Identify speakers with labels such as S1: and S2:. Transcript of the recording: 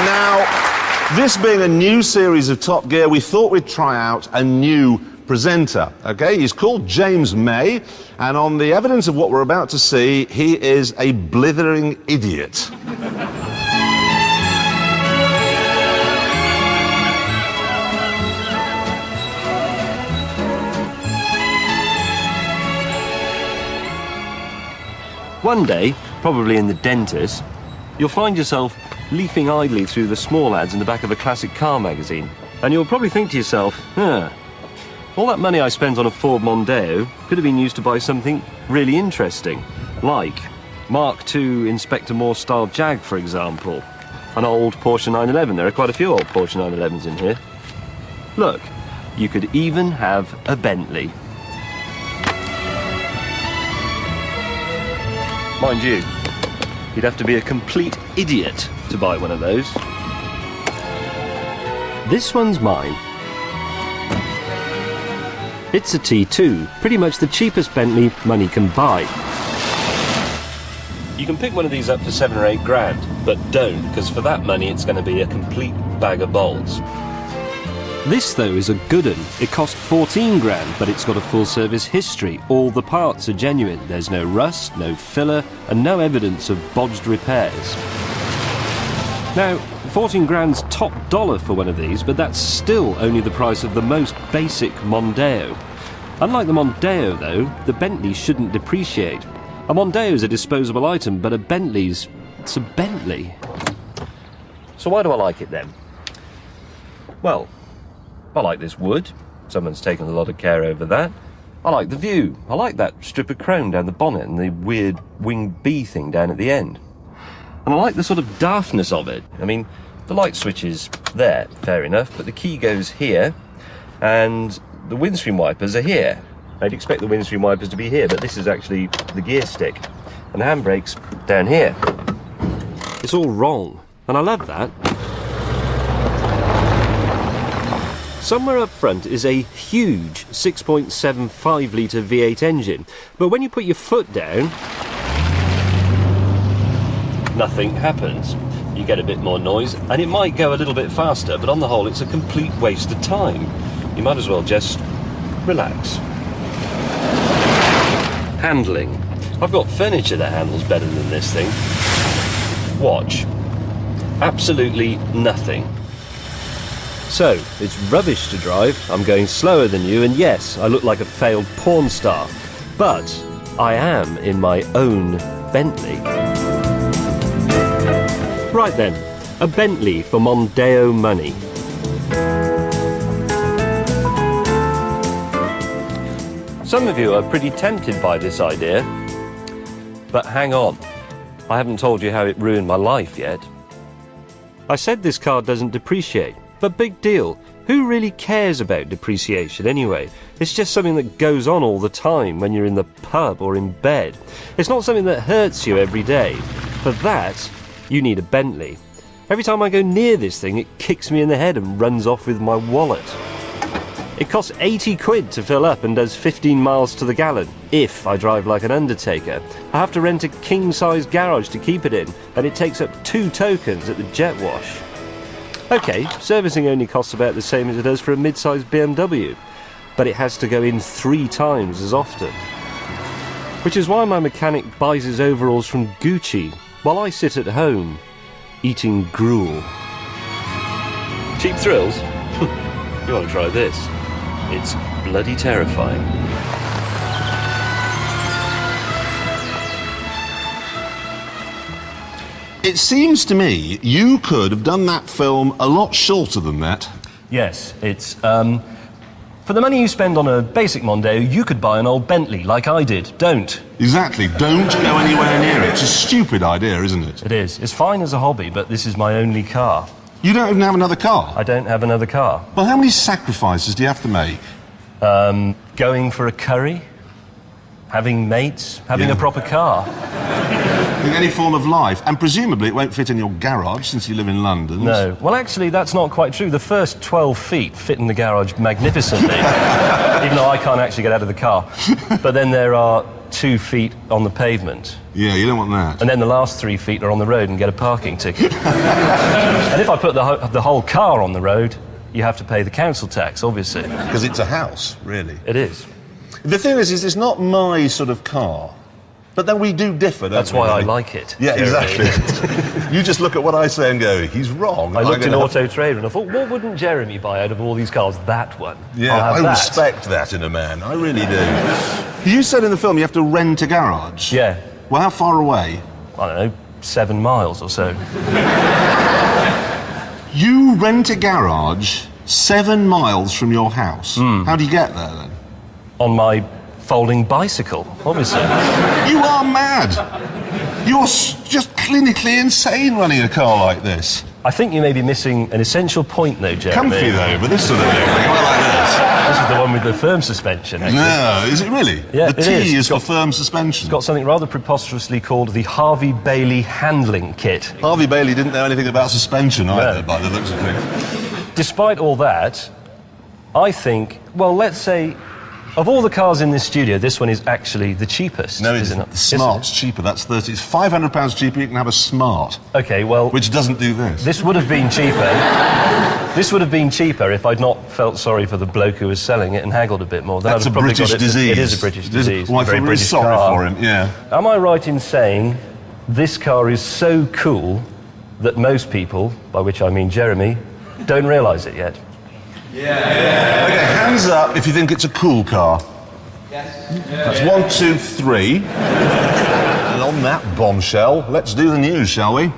S1: Now, this being a new series of Top Gear, we thought we'd try out a new presenter, OK? He's called James May, and on the evidence of what we're about to see, he is a blithering idiot.
S2: One day, probably in the dentist, you'll find yourself leafing idly through the small ads in the back of a classic car magazine. And you'll probably think to yourself, all that money I spent on a Ford Mondeo could have been used to buy something really interesting, like Mark II Inspector Morse style Jag, for example. An old Porsche 911. There are quite a few old Porsche 911s in here. Look, you could even have a Bentley. Mind you, you'd have to be a complete idiot to buy one of those. This one's mine. It's a T2, pretty much the cheapest Bentley money can buy. You can pick one of these up for 7 or 8 grand, but don't, because for that money it's going to be a complete bag of bolts. This, though, is a good one. It cost 14 grand, but it's got a full service history. All the parts are genuine. There's no rust, no filler, and no evidence of bodged repairs. Now, 14 grand's top dollar for one of these, but that's still only the price of the most basic Mondeo. Unlike the Mondeo, though, the Bentley shouldn't depreciate. A Mondeo's a disposable item, but a Bentley's... it's a Bentley. So why do I like it, then? Well, I like this wood. Someone's taken a lot of care over that. I like the view. I like that strip of chrome down the bonnet and the weird winged bee thing down at the end. And I like the sort of daftness of it. I mean, the light switch is there, fair enough, but the key goes here, and the windscreen wipers are here. I'd expect the windscreen wipers to be here, but this is actually the gear stick, and the handbrake's down here. It's all wrong, and I love that. Somewhere up front is a huge 6.75 litre V8 engine, but when you put your foot down, nothing happens. You get a bit more noise, and it might go a little bit faster, but on the whole it's a complete waste of time. You might as well just relax. Handling. I've got furniture that handles better than this thing. Watch. Absolutely nothing. So, it's rubbish to drive, I'm going slower than you, and yes, I look like a failed porn star. But I am in my own Bentley. Right then, a Bentley for Mondeo money. Some of you are pretty tempted by this idea, but hang on, I haven't told you how it ruined my life yet. I said this car doesn't depreciate. But big deal. Who really cares about depreciation anyway? It's just something that goes on all the time when you're in the pub or in bed. It's not something that hurts you every day. For that, you need a Bentley. Every time I go near this thing, it kicks me in the head and runs off with my wallet. It costs 80 quid to fill up and does 15 miles to the gallon, if I drive like an undertaker. I have to rent a king-size garage to keep it in, and it takes up 2 tokens at the jet wash. OK, servicing only costs about the same as it does for a mid-sized BMW, but it has to go in 3 times as often. Which is why my mechanic buys his overalls from Gucci, while I sit at home, eating gruel. Cheap thrills? You want to try this? It's bloody terrifying.
S1: It seems to me you could have done that film a lot shorter than that.
S2: Yes, it's, for the money you spend on a basic Mondeo, you could buy an old Bentley, like I did. Don't.
S1: Exactly. Don't go anywhere near it. It's a stupid idea, isn't it?
S2: It is. It's fine as a hobby, but this is my only car.
S1: You don't even have another car?
S2: I don't have another car.
S1: Well, how many sacrifices do you have to make?
S2: Going for a curry, having mates, having a proper car.
S1: In any form of life, and presumably it won't fit in your garage since you live in London.
S2: No. Well, actually, that's not quite true. The first 12 feet fit in the garage magnificently, even though I can't actually get out of the car. But then there are 2 feet on the pavement.
S1: Yeah, you don't want that.
S2: And then the last 3 feet are on the road and get a parking ticket. And if I put the whole car on the road, you have to pay the council tax, obviously.
S1: Because it's a house, really.
S2: It is.
S1: The thing is it's not my sort of car. But then we do differ, don't we?
S2: That's why I like it.
S1: Yeah, exactly. You just look at what I say and go, he's wrong.
S2: I looked in Auto Trader and I thought, what wouldn't Jeremy buy out of all these cars? That one.
S1: Yeah,
S2: I'll have
S1: I
S2: that.
S1: respect that in a man. I really do. You said in the film you have to rent a garage.
S2: Yeah.
S1: Well, how far away?
S2: I don't know, 7 miles or so.
S1: You rent a garage 7 miles from your house. How do you get there, then?
S2: On my folding bicycle, obviously.
S1: You are mad. You're just clinically insane running a car like this.
S2: I think you may be missing an essential point, though, Jeremy.
S1: Comfy, though, but this sort of thing. What like this?
S2: This is the one with the firm suspension, actually.
S1: No, is it really?
S2: Yeah,
S1: the T is for firm suspension.
S2: It's got something rather preposterously called the Harvey Bailey handling kit.
S1: Harvey Bailey didn't know anything about suspension either,
S2: No.
S1: by the looks of things.
S2: Despite all that, I think, well, let's say, of all the cars in this studio, this one is actually the cheapest.
S1: No, it's
S2: isn't it?
S1: the Smart's cheaper. That's 30. It's £500 cheaper. You can have a Smart,
S2: Okay, well,
S1: which doesn't do this.
S2: this would have been cheaper. This would have been cheaper if I'd not felt sorry for the bloke who was selling it and haggled a bit more. Then
S1: That's
S2: I'd
S1: a
S2: have probably
S1: British
S2: got it.
S1: disease.
S2: It is a British disease.
S1: Well, I
S2: a very
S1: feel really
S2: British
S1: sorry
S2: car.
S1: for him. Yeah.
S2: Am I right in saying this car is so cool that most people, by which I mean Jeremy, don't realise it yet?
S1: Okay, hands up if you think it's a cool car. Yes. That's 1, 2, 3. And on that bombshell, let's do the news, shall we?